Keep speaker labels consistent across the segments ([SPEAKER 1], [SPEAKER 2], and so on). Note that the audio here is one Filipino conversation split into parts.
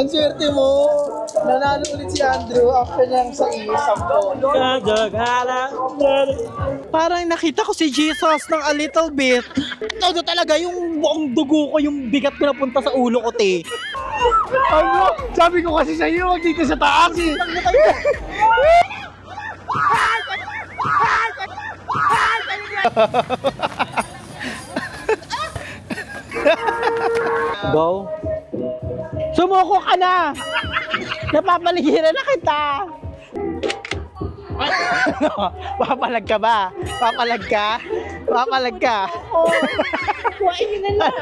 [SPEAKER 1] Ang swerte mo. Nanalo ulit si Andrew after niyang sa sampo.
[SPEAKER 2] Parang nakita ko si Jesus ng a little bit. Todo talaga yung buong dugo ko, yung bigat ko napunta sa ulo ko, te.
[SPEAKER 1] Ano? Sabi ko kasi sa iyo, dito sa taas eh.
[SPEAKER 2] Go. Sumuko ka na! Napapaligiran na kita! Papalag ka ba? Papalag ka? Papalag ka?
[SPEAKER 3] Kuhain nyo na lang.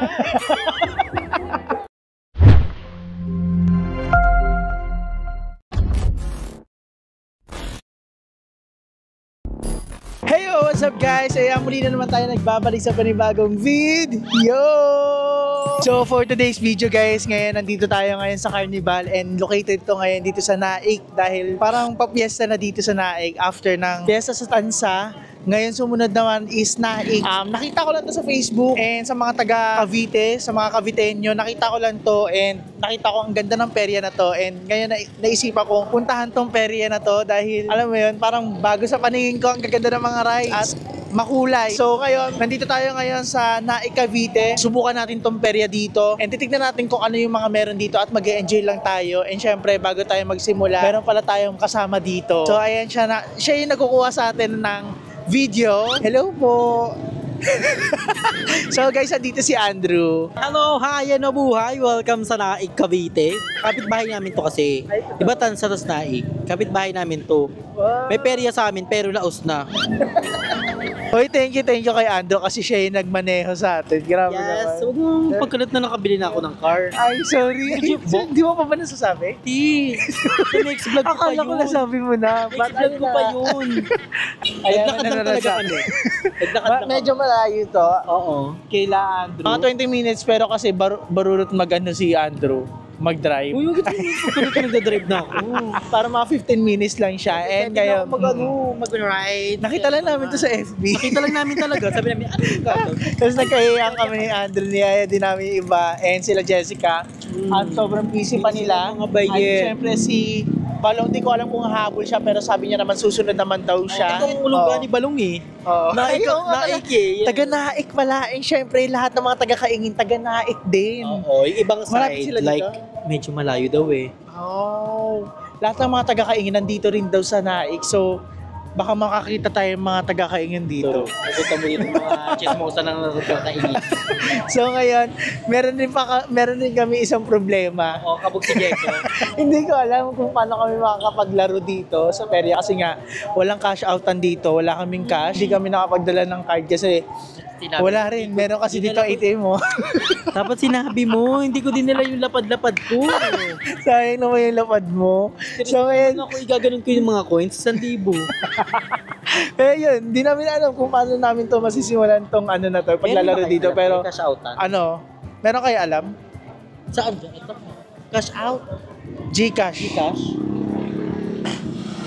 [SPEAKER 1] Hey, what's up guys? Ayan, muli na naman tayo nagbabalik sa panibagong video! So for today's video guys, ngayon nandito tayo ngayon sa Carnival and located to ngayon dito sa Naik dahil parang papiesta na dito sa Naik after ng fiesta sa Tansa. Ngayon sumunod naman is Naik. Nakita ko lang to sa Facebook and sa mga taga Cavite, sa mga Caviteño, nakita ko lang to and nakita ko ang ganda ng perya na to and ngayon naisipan ko puntahan tong perya na to dahil alam mo yun, parang bago sa paningin ko ang gaganda ng mga rides at makulay. So ngayon, nandito tayo ngayon sa Naik Cavite. Subukan natin tong perya dito and titignan natin kung ano yung mga meron dito at mag-e-enjoy lang tayo. And syempre, bago tayo magsimula, meron pala tayong kasama dito. So ayan siya yung nagkukuha sa atin ng video. Hello po! So guys, andito si Andrew.
[SPEAKER 2] Hello, hi, ano buhay? Welcome sa Naik Cavite. Kapitbahay namin to kasi. Diba Tansa tas Naik? Kapitbahay namin to. May perya sa amin pero laos na.
[SPEAKER 1] Hoy, thank you kay Andrew kasi siya yung nagmaneho sa atin. Grabe
[SPEAKER 2] Yes,
[SPEAKER 1] naman.
[SPEAKER 2] huwag mong pagkalat na nakabili na ako ng car.
[SPEAKER 1] Ay, sorry. Di mo pa ba nasasabi?
[SPEAKER 2] Di, sa next vlog ko pa
[SPEAKER 1] Akala ko
[SPEAKER 2] yun.
[SPEAKER 1] nasabi mo na.
[SPEAKER 2] Next vlog ko pa yun.
[SPEAKER 1] Ayan,
[SPEAKER 2] Naglakad lang talaga kami. Naglakad lang
[SPEAKER 1] Medyo malayo to.
[SPEAKER 2] Oo.
[SPEAKER 1] Kayla Andrew. Mga 20 minutes pero kasi barurot mag-ano si Andrew. Mag-drive.
[SPEAKER 2] Uy, huwag ito nagdadrive na ako.
[SPEAKER 1] Para mga 15 minutes lang siya. And kaya
[SPEAKER 2] mag-ride.
[SPEAKER 1] nakita lang namin to sa FB.
[SPEAKER 2] Nakita lang namin talaga. Sabi namin, ano yung gagawin?
[SPEAKER 1] Tapos nagkahiyang kami ni Andrew, niyaya din namin yung iba. And sila Jessica. At sobrang busy pa nila.
[SPEAKER 2] Mga baye.
[SPEAKER 1] At syempre si Balong, di ko alam kung hahabol siya. Pero sabi niya naman susunod naman daw siya.
[SPEAKER 2] Ito yung ulugan ni Balong eh.
[SPEAKER 1] Oo.
[SPEAKER 2] Naik eh.
[SPEAKER 1] Taga-Naik pala. And syempre lahat ng mga taga-Kaingin, taga-Naik din.
[SPEAKER 2] Oo, yung ibang
[SPEAKER 1] Malapit
[SPEAKER 2] side,
[SPEAKER 1] sila
[SPEAKER 2] like,
[SPEAKER 1] dito?
[SPEAKER 2] medyo malayo daw eh.
[SPEAKER 1] Oh. Lahat ng mga taga-Kaingin nandito rin daw sa Naik. So, baka makakita tayo ng mga taga-Kaingin dito.
[SPEAKER 2] Nakita mo dito mga chismosa ng nagkakaingin.
[SPEAKER 1] So ngayon, meron din kami isang problema.
[SPEAKER 2] O, kabog si Jeko.
[SPEAKER 1] Hindi ko alam kung paano kami makakapaglaro dito sa perya kasi nga walang cash outan dito, wala kaming cash. Hindi kami nakapagdala ng card kasi wala rin. Meron kasi dito ATM mo.
[SPEAKER 2] Dapat sinabi mo, hindi ko dinala yung lapad-lapad ko.
[SPEAKER 1] Sayang naman yung lapad mo. So ngayon,
[SPEAKER 2] Ako igaganon ko yung mga coins, 1,000.
[SPEAKER 1] eh yun, di namin alam kung paano namin to masisimulan tong ano na to, paglalaro dito. Pero
[SPEAKER 2] cash outan.
[SPEAKER 1] ano, meron kayo alam?
[SPEAKER 2] Saan? Ito. Cash out.
[SPEAKER 1] Gcash.
[SPEAKER 2] Cash.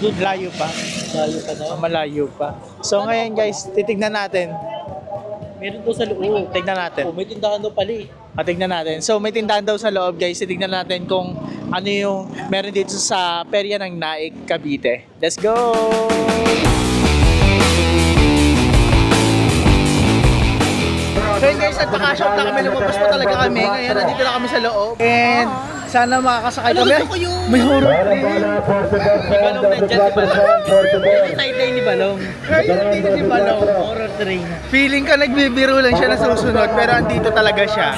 [SPEAKER 1] Layo pa.
[SPEAKER 2] Layo ka na.
[SPEAKER 1] Malayo pa. So ngayon guys, titignan natin.
[SPEAKER 2] Meron daw sa loob.
[SPEAKER 1] Tignan natin.
[SPEAKER 2] Oh, may tindahan daw pala eh.
[SPEAKER 1] Tignan natin. So may tindahan daw sa loob guys. Tignan natin kung ano yung meron dito sa perya ng Naik Cavite. Let's go! So yun guys, nagpaka-shop na kami. Lumabas po talaga kami. Ngayon nandito na kami sa loob. And sana makakasakay kami. May horror train.
[SPEAKER 2] Si Balong nandyan, si Balong. Side-line ni Balong.
[SPEAKER 1] Ngayon nandito si Balong.
[SPEAKER 2] Horror train.
[SPEAKER 1] Feeling ka nagbibiro lang siya na susunod pero andito talaga siya.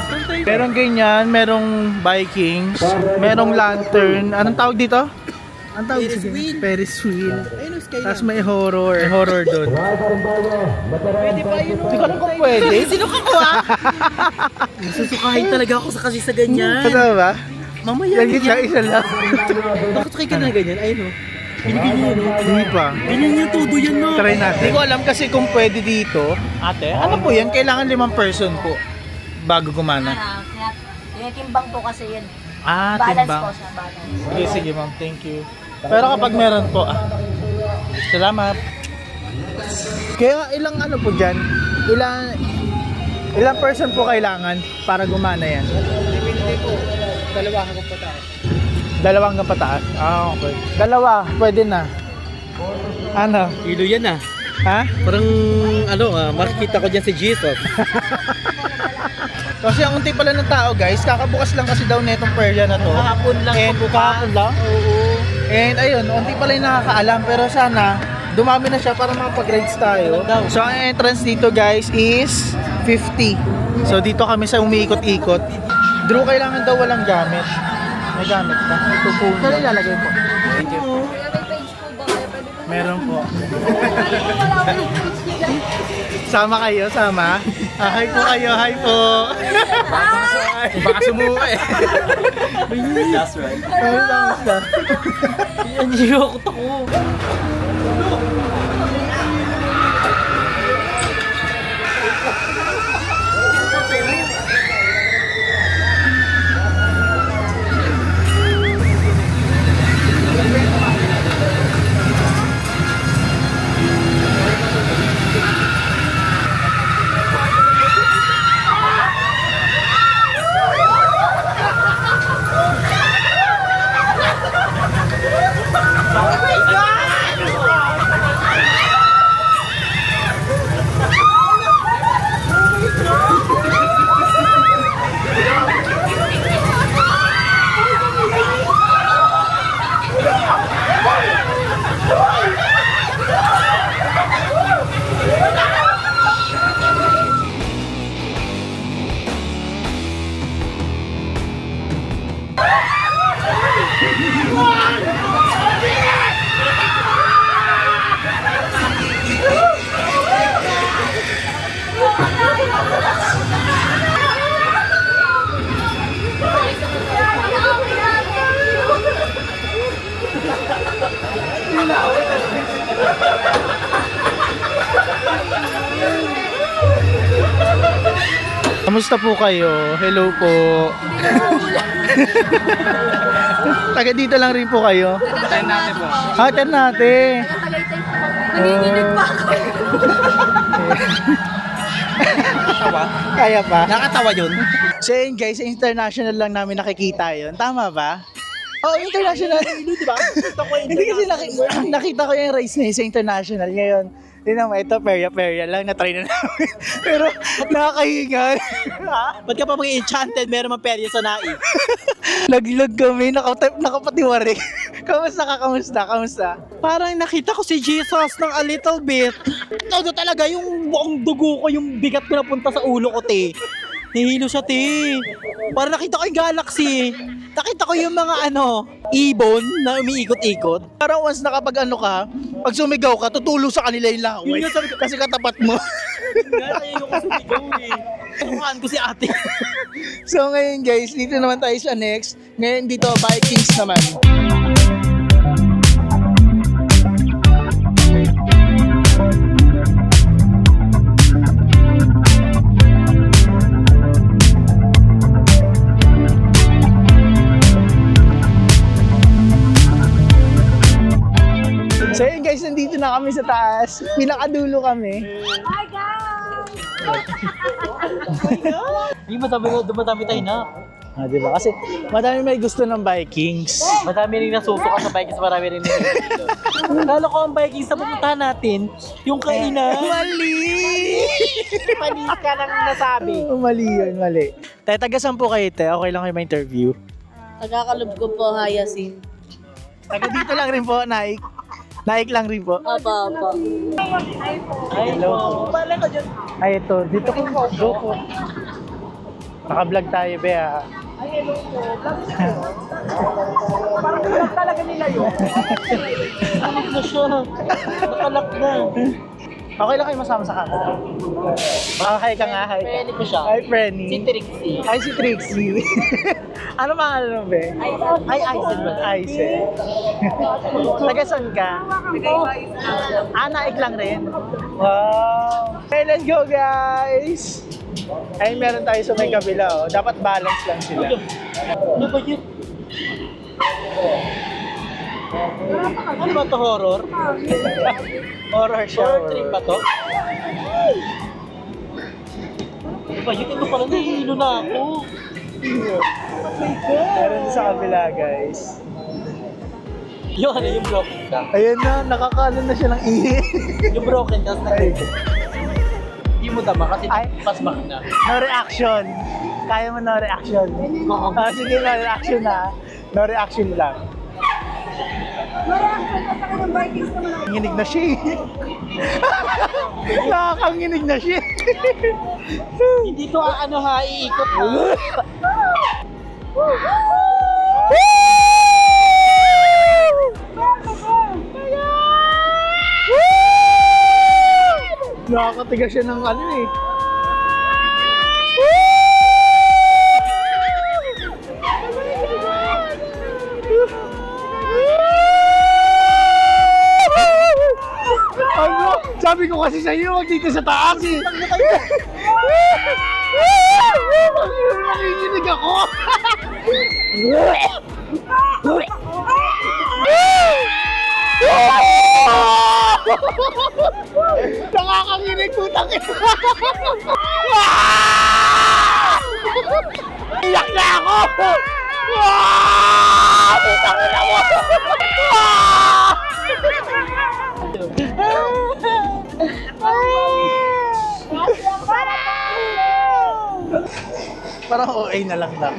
[SPEAKER 1] Merong ganyan, merong Vikings, merong lantern. Anong tawag dito? Anong tawag
[SPEAKER 2] Ferris
[SPEAKER 1] dito?
[SPEAKER 2] wheel.
[SPEAKER 1] Ferris wheel.
[SPEAKER 2] Ayun, Sky
[SPEAKER 1] Tapos may horror. May horror doon.
[SPEAKER 2] Pwede ba yun?
[SPEAKER 1] Hindi ko alam kung pwede.
[SPEAKER 2] Sino ka ko ah? Nasusukahin talaga ako kasi sa ganyan.
[SPEAKER 1] Ano ba?
[SPEAKER 2] Mamaya
[SPEAKER 1] Yan siya, isa lang.
[SPEAKER 2] Nakasakay ka na ganyan, ayun o. Ganyan o.
[SPEAKER 1] Hindi pa.
[SPEAKER 2] Ganyan yan, todo yan no.
[SPEAKER 1] Try natin. Hindi ko alam kasi kung pwede dito. Ate, ano po yan? Kailangan 5 person po bago gumana.
[SPEAKER 3] Tinitimbang po kasi yun.
[SPEAKER 1] Ah,
[SPEAKER 3] Balance
[SPEAKER 1] timbang.
[SPEAKER 3] po siya, balance.
[SPEAKER 1] Sige, sige ma'am. Thank you. Pero kapag meron po, salamat. Kaya ilang ano po dyan? Ilang person po kailangan para gumana yan?
[SPEAKER 2] Depende po. Dalawa ko pa tayo.
[SPEAKER 1] Dalawa hanggang pataas. Ah, okay. Dalawa, pwede na. Ano?
[SPEAKER 2] Kilo yan ah.
[SPEAKER 1] Ha?
[SPEAKER 2] Parang makikita ko dyan si Jesus.
[SPEAKER 1] Kasi ang unti pala ng tao guys, kakabukas lang kasi daw netong perya na to.
[SPEAKER 2] Kahapon lang.
[SPEAKER 1] And kahapon lang?
[SPEAKER 2] Oo.
[SPEAKER 1] And ayun, unti pala yung nakakaalam, pero sana dumami na siya para makapag-rides tayo. So ang entrance dito guys is 50. So dito kami sa umiikot-ikot. Drew, kailangan daw walang gamit. May gamit ka? Ito po. Saan ilalagay po?
[SPEAKER 3] May page po ba kayo? Pwede po.
[SPEAKER 1] Meron po. Sama kayo, sama. Hi po kayo, hi po.
[SPEAKER 2] Baka sumuka eh. That's right.
[SPEAKER 1] Kamusta?
[SPEAKER 2] Yan yung ako.
[SPEAKER 1] Kamusta po kayo? Hello po. Taga dito lang rin po kayo?
[SPEAKER 3] Ternate po.
[SPEAKER 1] Ah, Ternate.
[SPEAKER 3] Tagaytay po. Nanginginig pa ako.
[SPEAKER 2] Nakatawa?
[SPEAKER 1] Kaya pa?
[SPEAKER 2] Nakatawa yun?
[SPEAKER 1] So yun guys, international lang namin nakikita yun. Tama ba? Oh, international. Di ba? Hindi kasi nakita ko yung race na yun sa international. Ngayon, yun naman, ito perya-perya lang. Na-try na namin. Pero nakakahingal.
[SPEAKER 2] Ba't ka pa mag-enchanted? Meron mang perya sa naik.
[SPEAKER 1] Laglag kami, nakapatiwari. Kamusta?
[SPEAKER 2] Parang nakita ko si Jesus ng a little bit. Todo talaga, yung buong dugo ko, yung bigat ko napunta sa ulo ko, te. Nahilo siya, te. Parang nakita ko yung galaxy. Nakita ko yung mga ibon na umiikot-ikot.
[SPEAKER 1] Parang once nakapag ka, pag sumigaw ka, tutulo sa kanila yung laway.
[SPEAKER 2] Yun nga sabi ko.
[SPEAKER 1] Kasi katapat mo.
[SPEAKER 2] Natayo ko sumigaw eh. Tukuhaan ko si ate.
[SPEAKER 1] So ngayon guys, dito naman tayo sa next. Ngayon dito, Vikings naman. So yun guys, nandito na kami sa taas. Pinakadulo kami.
[SPEAKER 3] Hi guys!
[SPEAKER 2] Hindi, dumadami tayo na.
[SPEAKER 1] Ah, diba? Kasi madami may gusto ng Vikings.
[SPEAKER 2] Madami rin nasusuka sa Vikings, marami rin nililito. Lalo ko ang Vikings na pupuntahan natin, yung kainan.
[SPEAKER 1] Mali!
[SPEAKER 2] Mali ka lang nasabi.
[SPEAKER 1] Oh, mali yun, mali. Tayo, taga-saan po kayo, te? Okay lang kayo ma-interview.
[SPEAKER 3] Tagakalub ko po, Hayasin.
[SPEAKER 1] Taga dito lang rin po, Naik. Naik lang rin po.
[SPEAKER 3] Apa.
[SPEAKER 1] Ay, hello.
[SPEAKER 2] Bala ka dyan.
[SPEAKER 1] Ay, ito. Dito ko po. Go po. Naka-vlog tayo, Bea.
[SPEAKER 2] Ay, hello po. Parang vlog talaga nila yun. Nakalak na siya. Nakalak na.
[SPEAKER 1] Okay lang kayo masama sa camera. Hi ka nga, hi.
[SPEAKER 2] Pwede ko siya.
[SPEAKER 1] Hi, Frenny.
[SPEAKER 2] Si Trixie.
[SPEAKER 1] Hi, si Trixie. Ano pangalan mo, Be?
[SPEAKER 2] Ay, Aisen ba?
[SPEAKER 1] Aisen. Taga-saan ka? Naik lang rin. Wow. Okay, let's go, guys. Ay, meron tayo sa may kabila, oh. Dapat balance lang sila.
[SPEAKER 2] Ano ba yun? Ano ba ito, horror?
[SPEAKER 1] Horror siya.
[SPEAKER 2] Horror trip ba to? Ano ba yun? Ito pala, nahihilo na ako.
[SPEAKER 1] Meron sa kabila, guys.
[SPEAKER 2] Yung ano, yung broken ka.
[SPEAKER 1] Ayan na, nakakano na siya ng ihi.
[SPEAKER 2] Yung broken ka,
[SPEAKER 1] Ay.
[SPEAKER 2] hindi mo tama kasi
[SPEAKER 1] Ay.
[SPEAKER 2] pasmak na.
[SPEAKER 1] No reaction. Kaya mo no reaction. Sige, no reaction na. No reaction lang. Nanginig na siya eh. Nakakanginig na siya.
[SPEAKER 2] Hindi to ano ha, iikot ha.
[SPEAKER 1] Nakakatiga siya ng ano eh. Ano? Sabi ko kasi sa iyo, wag dito sa taas eh. Nakikinig ako. Nakakanginig putang ina. Iyak na ako. Putang ina mo. Parang OA na lang na.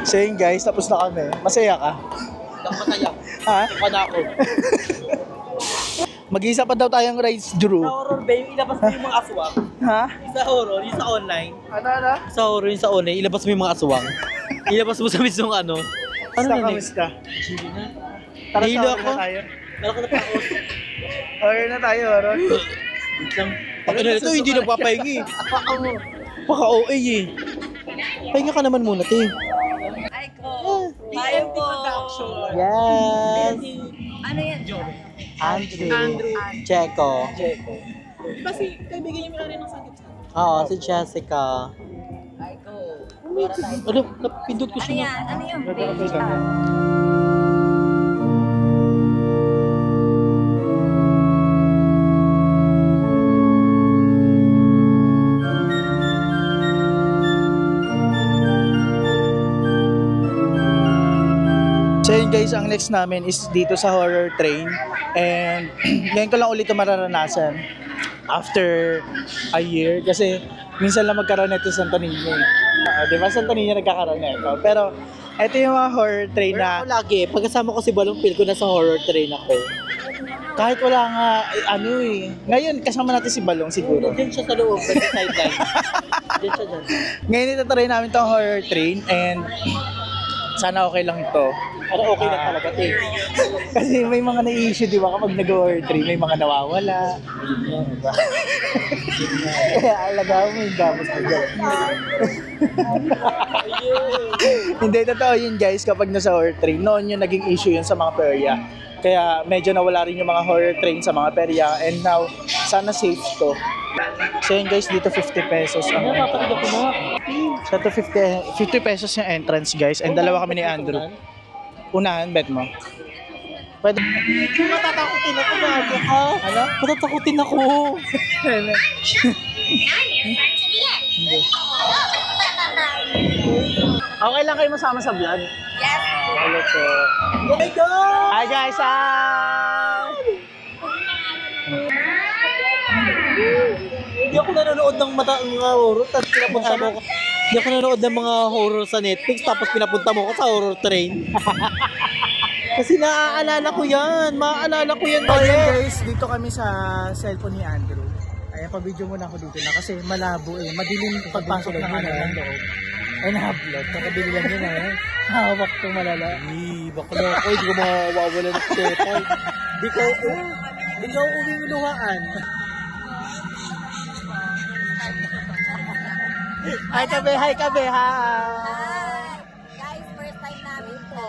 [SPEAKER 1] So yun guys, tapos na kami. Masaya ka?
[SPEAKER 2] Masaya.
[SPEAKER 1] Ha?
[SPEAKER 2] Ika na ako.
[SPEAKER 1] Mag-isa pa daw tayong rides, Drew.
[SPEAKER 2] Sa horror ba yung ilabas mo yung mga aswang?
[SPEAKER 1] Ha?
[SPEAKER 2] Yung sa horror, yung sa online.
[SPEAKER 1] Ano?
[SPEAKER 2] Sa horror, yung sa online, ilabas mo yung mga aswang. Ilabas mo sa mismong ano. Ano na next?
[SPEAKER 1] Kamusta?
[SPEAKER 2] Hindi na.
[SPEAKER 1] Tara
[SPEAKER 2] Nahilo
[SPEAKER 1] sa
[SPEAKER 2] ako.
[SPEAKER 1] horror na tayo.
[SPEAKER 2] Malaki na pa ako.
[SPEAKER 1] Horror na tayo, horror.
[SPEAKER 2] Wait lang. Ano na ito, hindi nagpapahingi. Baka OA eh. Pahinga ka naman muna, te.
[SPEAKER 3] Ay ko. Tayo po.
[SPEAKER 2] Yes.
[SPEAKER 3] Ano yan?
[SPEAKER 2] Andrew. Checo.
[SPEAKER 3] Kasi kaibigan niyo rin ng sagip sa.
[SPEAKER 2] Oo, si Jessica.
[SPEAKER 3] Ay ko.
[SPEAKER 2] Ano, napindot ko
[SPEAKER 3] Ano
[SPEAKER 2] siya.
[SPEAKER 3] yan? Ano yung
[SPEAKER 1] Ito,
[SPEAKER 3] page?
[SPEAKER 1] ito. So yun guys, ang next namin is dito sa horror train. And ngayon ko lang ulit ito mararanasan after a year. Kasi minsan lang magkaroon nito sa Santo Niño. Di ba Santo Niño nagkakaroon nito? Pero ito yung mga horror train
[SPEAKER 2] Pero ako
[SPEAKER 1] na
[SPEAKER 2] lagi, pagkasama ko si Balong Pil ko, nasa horror train ako.
[SPEAKER 1] kahit wala nga, ano eh. Ngayon kasama natin si Balong siguro.
[SPEAKER 2] Diyan siya sa loob, sa sideline. Diyan siya dyan.
[SPEAKER 1] Ngayon itatry namin itong horror train and sana okay lang ito.
[SPEAKER 2] Ano, okay lang talaga, te.
[SPEAKER 1] Kasi may mga na-issue, di ba, kapag nag-horror train, may mga nawawala. Diba? Kaya alaga mo yung gamos mo dyan. Hindi, totoo yun guys, kapag nasa horror train, noon yung naging issue yun sa mga perya. Kaya medyo nawala rin yung mga horror train sa mga perya and now, sana safe to. So yun guys, dito 50 pesos ang entrance. So ito 50 pesos yung entrance guys and dalawa kami ni Andrew. Unahan, bet mo. Pwede.
[SPEAKER 2] Matatakutin ako, bago ka.
[SPEAKER 1] Ano?
[SPEAKER 2] Matatakutin ako.
[SPEAKER 1] Hindi. Okay lang kayo masama sa vlog?
[SPEAKER 3] Yes.
[SPEAKER 1] Hello po.
[SPEAKER 2] Oh my God!
[SPEAKER 1] Hi guys! Hi!
[SPEAKER 2] Hindi ako nanonood ng mga horror, tapos pinapunta mo ko. Hindi ako nanonood ng mga horror sa Netflix, tapos pinapunta mo ko sa horror train. Kasi naaalala ko yan. Maaalala ko yan.
[SPEAKER 1] So yun guys, dito kami sa cellphone ni Andrew. Ayan, pa-video muna ako dito na kasi malabo eh. Madilim pagpasok ng ano ng loob. Ay, na-upload. Nakabili lang yun eh. Hawak itong malala.
[SPEAKER 2] Bakla ako. Hindi ko mawawala ng tepoy. Di ko, di ko uwing luhaan.
[SPEAKER 1] Hi kabe, hi kabe, hi!
[SPEAKER 3] Guys, first time namin to.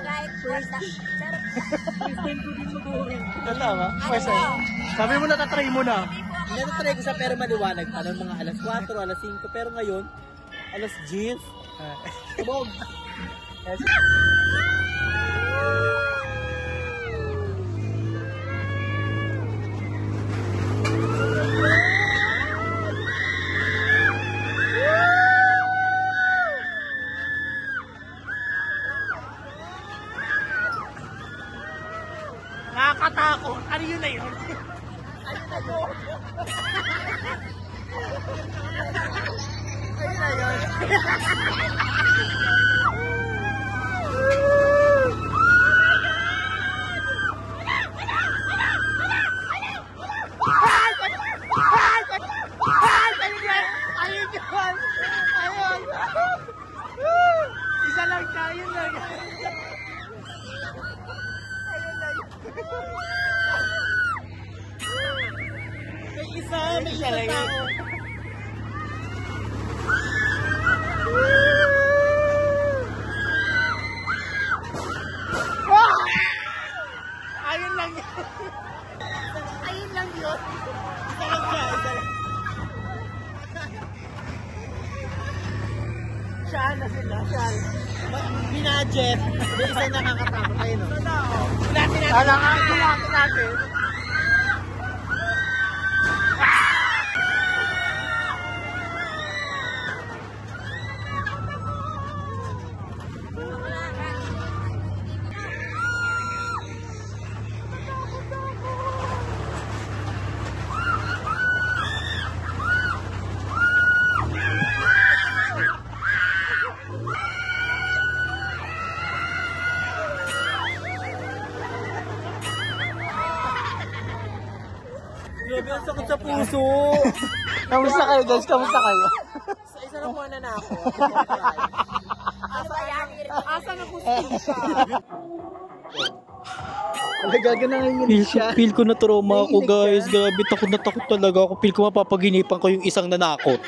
[SPEAKER 3] Like, first time.
[SPEAKER 1] Tama? First time. Sabi mo natatry mo na.
[SPEAKER 2] Natatry ko sa pero maliwanag pa noon mga alas 4, alas 5. Pero ngayon, alas 10. Tubog.
[SPEAKER 1] Isa lang tayo lang.
[SPEAKER 2] May isa tao.
[SPEAKER 1] Ayun lang yun. Ayun lang yun.
[SPEAKER 2] Isa lang siya, isa lang.
[SPEAKER 1] Saan na sila? Saan?
[SPEAKER 2] Binadget. May isa nakakatakot. Ayun o.
[SPEAKER 1] Natin.
[SPEAKER 2] Grabe, ang sakit sa puso.
[SPEAKER 1] Kamusta kayo guys? Kamusta kayo?
[SPEAKER 2] Sa isa lang muna na ako.
[SPEAKER 3] Ano ba yan?
[SPEAKER 2] Asa na puso siya?
[SPEAKER 1] Nagaganangin siya.
[SPEAKER 2] Feel ko na trauma ako,
[SPEAKER 1] Naiinig
[SPEAKER 2] guys.
[SPEAKER 1] ka?
[SPEAKER 2] Grabe, takot na takot talaga ako. Feel ko mapapaginipan ko yung isang nanakot.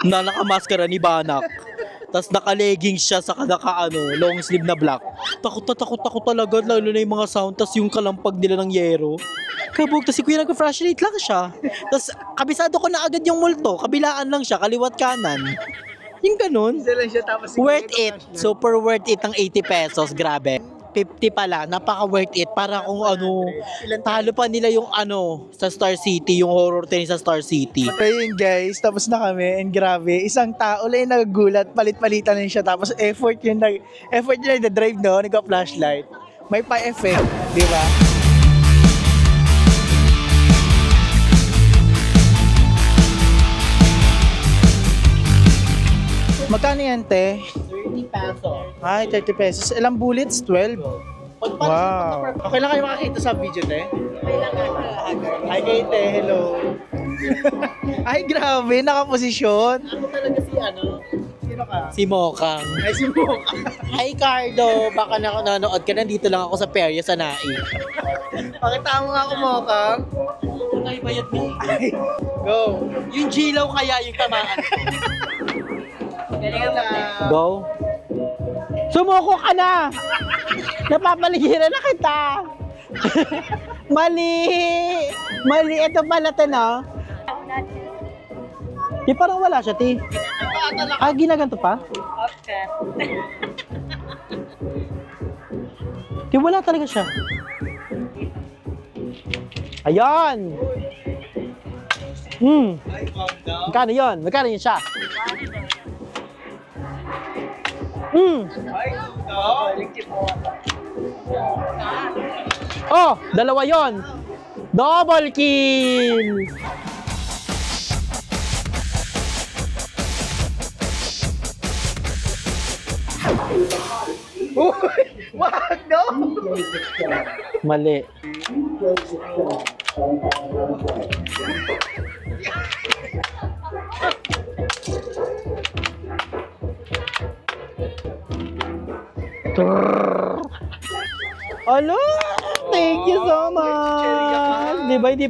[SPEAKER 2] Na nakamaskara ni Banak. Tapos naka-leggings siya sa long sleeve na black. Takot na takot ako talaga, lalo na yung mga sound. Tapos yung kalampag nila ng yero. Kabog, tapos si Kuya nag-flashlight lang siya. Tapos kabisado ko na agad yung multo. Kabilaan lang siya, kaliwat kanan. Yung ganun.
[SPEAKER 1] Isa lang siya tapos
[SPEAKER 2] Worth it. Super worth it ang 80 pesos. Grabe. 50 pala. Napaka worth it. Para kung ano, talo pa nila yung sa Star City, yung horror tennis sa Star City.
[SPEAKER 1] Ayun guys, tapos na kami and grabe, isang tao lang yung naggulat, palit-palitan na siya tapos effort yung nag-drive no, nagka-flashlight. May pa-effect, di ba? Magkano yan, te?
[SPEAKER 2] 30 pesos.
[SPEAKER 1] Ay, 30 pesos. Ilang bullets? 12? Wow. Okay lang kayo makakita sa video, te? Hi, kay te. Hello. Ay, grabe. Nakaposisyon.
[SPEAKER 2] Ako talaga si
[SPEAKER 1] Sino ka?
[SPEAKER 2] Si Mokang.
[SPEAKER 1] Ay, si Mocha.
[SPEAKER 2] Hi Cardo, baka nanonood ka, nandito lang ako sa Perya sa Nai.
[SPEAKER 1] Pakita mo nga ako, Mocha.
[SPEAKER 2] Ay, bayad mo.
[SPEAKER 1] Ay, go.
[SPEAKER 2] Yung Gilaw kaya yung tamaan.
[SPEAKER 1] Go.
[SPEAKER 2] Sumuko ka na! Napapaligiran na kita! Mali! Mali, ito pala ito, no? Di parang wala siya, ti. Ah, ginaganto pa?
[SPEAKER 3] Okay.
[SPEAKER 2] Di wala talaga siya. Ayan! Magkano yun? Magkano yun siya? Oh, dalawa yon. Double kill!
[SPEAKER 1] Uy! Wag, no!
[SPEAKER 2] Mali. Hello! Thank you so much! Di ba, hindi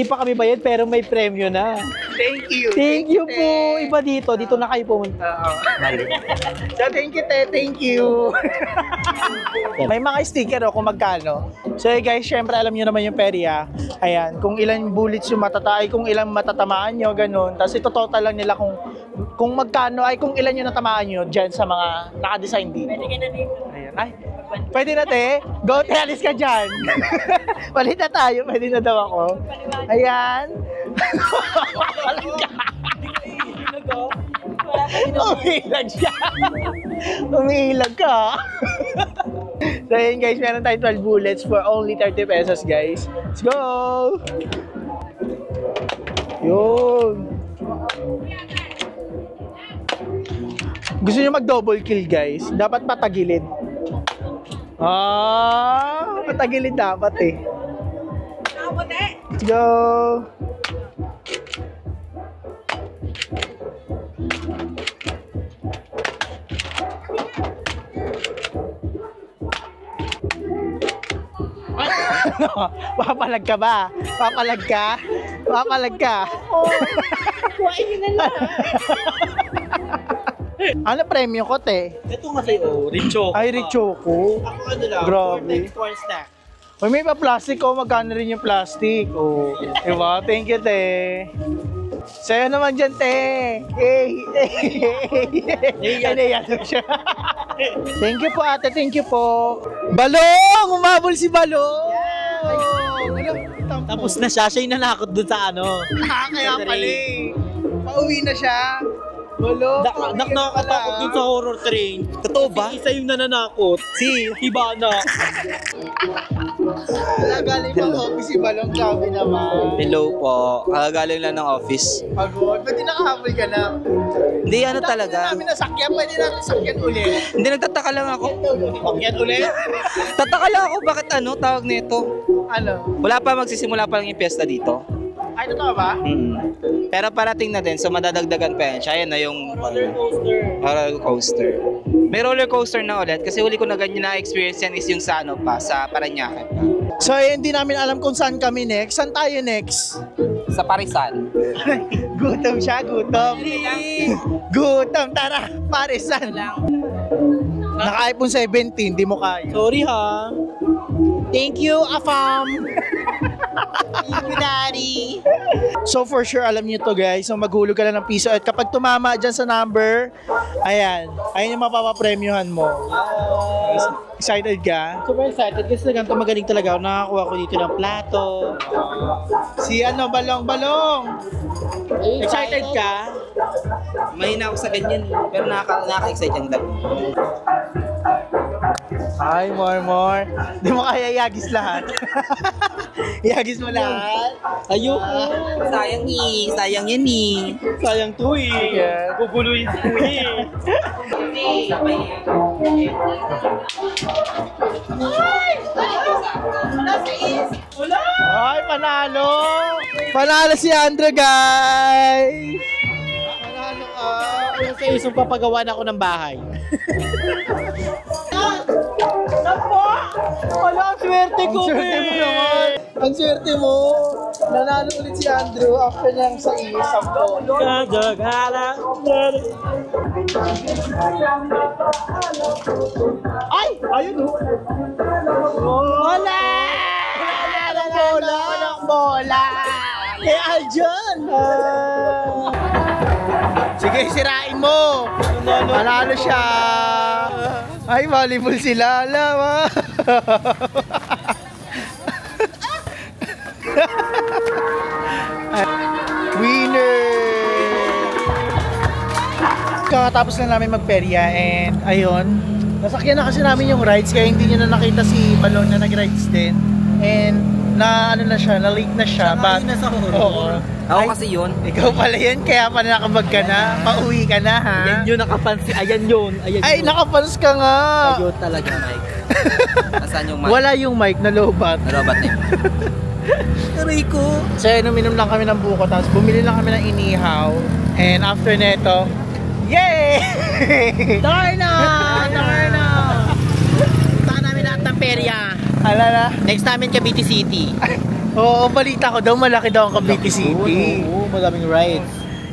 [SPEAKER 2] pa kami bayad pero may premyo na.
[SPEAKER 1] Thank you.
[SPEAKER 2] Thank you po! Iba dito na kayo pumunta.
[SPEAKER 1] So, thank you, te. Thank you. May mga sticker kung magkano. So, guys, syempre alam niyo naman yung perya. Ayan, kung ilan bullets yung kung ilang matatamaan nyo, ganun. Tapos ito total lang nila kung magkano ay kung ilan yung natamaan nyo dyan sa mga naka-design dito.
[SPEAKER 3] Pwede ka na dito.
[SPEAKER 1] Ayan, ay. Pwede na, te. Go, te. Alis ka dyan. Palit na tayo. Pwede na daw ako. Ayan. Umilag siya. Umilag ka. So yun guys, meron tayo 12 bullets for only 30 pesos guys. Let's go! Yun. Gusto niyo mag-double kill, guys? Dapat patagilid. Patagilid dapat eh. Let's go! Papalag ka ba? Papalag ka? Papalag ka?
[SPEAKER 2] Kuhain nyo na lang.
[SPEAKER 1] Ano premyo ko, te?
[SPEAKER 2] Ito nga sa'yo, Richo.
[SPEAKER 1] Ay, Richoco.
[SPEAKER 2] Ako ano lang,
[SPEAKER 1] Grabe.
[SPEAKER 2] corn snack.
[SPEAKER 1] Uy, may pa plastic ko. Magkano rin yung plastic? Oh, diba? Thank you, te. Sa'yo naman dyan, te. Naiyan siya. Thank you po, ate. Thank you po. Balong! Umabol si Balong!
[SPEAKER 2] Tapos na siya yung nanakot dun sa ano.
[SPEAKER 1] Kaya pala eh. Pauwi na siya. Balong, pauwi ka na
[SPEAKER 2] Nakakatakot
[SPEAKER 1] pala.
[SPEAKER 2] dun sa horror train. Totoo ba? Isa yung nananakot. Si Hibana.
[SPEAKER 1] Galing pang office si Balong. Grabe naman.
[SPEAKER 4] Hello po. Galing lang ng office.
[SPEAKER 1] Pagod. Ba't di nakahabol ka na?
[SPEAKER 4] Hindi, ano talaga.
[SPEAKER 1] Hindi namin nasakyan. Pwede namin sakyan ulit.
[SPEAKER 4] Hindi, nagtataka lang ako.
[SPEAKER 1] Sakyan ulit?
[SPEAKER 4] Tataka lang ako bakit ano, tawag nito.
[SPEAKER 1] Ano?
[SPEAKER 4] Wala pa, magsisimula pa lang yung piyesta dito.
[SPEAKER 1] Ay, totoo ba?
[SPEAKER 4] Pero parating na din, so madadagdagan pa yan. Siya yan na yung
[SPEAKER 2] Roller coaster.
[SPEAKER 4] roller coaster. May roller coaster na ulit kasi huli ko na ganyan na-experience yan is yung sa ano pa, sa Parañaque pa.
[SPEAKER 1] So, hindi namin alam kung saan kami next. Saan tayo next?
[SPEAKER 4] Sa Parisan.
[SPEAKER 1] Gutom siya, gutom. Gutom, tara, parisan. Naka-iPhone 17, di mo kaya.
[SPEAKER 2] Sorry ha. Thank you, Afam. Thank you, Daddy.
[SPEAKER 1] So for sure, alam niyo to guys, so maghulog ka na ng piso at kapag tumama dyan sa number, ayan yung mapapapremyohan mo. Excited ka?
[SPEAKER 2] Super excited kasi ganito magaling talaga ako. Nakakuha ko dito ng plato.
[SPEAKER 1] Si ano, Balong.
[SPEAKER 2] Excited ka?
[SPEAKER 4] Mahina ako sa ganyan pero nakaka-excite yung dab.
[SPEAKER 1] Ay, more. Di mo kaya iagis lahat. Iagis mo lahat.
[SPEAKER 2] Ayoko.
[SPEAKER 4] Sayang yan eh.
[SPEAKER 2] Sayang to eh.
[SPEAKER 1] Yeah.
[SPEAKER 2] Bubuluin ko eh.
[SPEAKER 1] Ay, panalo! Panalo si Andrew, guys! Panalo ka!
[SPEAKER 2] Ano sa isang papagawa na ako ng bahay?
[SPEAKER 1] Wala, ang swerte ko, Ang swerte mo naman! Ang swerte mo! Nanalo ulit si Andrew after niyang sa sampo. Ay! Ayun, oh! Wala! Walang bola! Kay Aljon! Sige, sirain mo! Panalo siya! Ay, volleyball sila! Alam, ha? Winner! Kakatapos lang namin magperya and ayun, nasakyan na kasi namin yung rides kaya hindi nyo na nakita si Balong na nag-rides din. And na ano na siya, na late na siya. But,
[SPEAKER 2] na sa horror.
[SPEAKER 1] oo.
[SPEAKER 4] Ako
[SPEAKER 1] Ay,
[SPEAKER 4] kasi yun.
[SPEAKER 1] ikaw pala yan, kaya pa nakabag ka na. Pauwi ka na, ha?
[SPEAKER 2] Ayan yun nakapansin. Ayan yun.
[SPEAKER 1] Ay, nakapans ka nga!
[SPEAKER 2] Ayun talaga, Mike.
[SPEAKER 4] Nasaan yung mic?
[SPEAKER 1] Wala yung mic na lobat.
[SPEAKER 4] Narobat na yun.
[SPEAKER 2] Aray ko.
[SPEAKER 1] So, uminom lang kami ng buko, tapos bumili lang kami ng inihaw. And after neto, yay!
[SPEAKER 2] Darna! Darna! Saan namin lahat ng perya?
[SPEAKER 1] Alala?
[SPEAKER 2] Next namin Cavite City.
[SPEAKER 1] Oo, balita ko daw, malaki daw ang Cavite City.
[SPEAKER 2] Oo, madaming rides.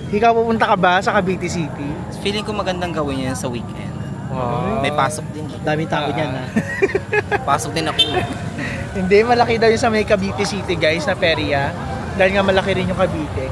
[SPEAKER 1] Ikaw pupunta ka ba sa Cavite City?
[SPEAKER 4] Feeling ko magandang gawin yan sa weekend. May pasok din.
[SPEAKER 2] Daming tao niyan ha.
[SPEAKER 4] Pasok din ako.
[SPEAKER 1] Hindi, malaki daw yung sa may Cavite City guys na perya. Dahil nga malaki rin yung Cavite.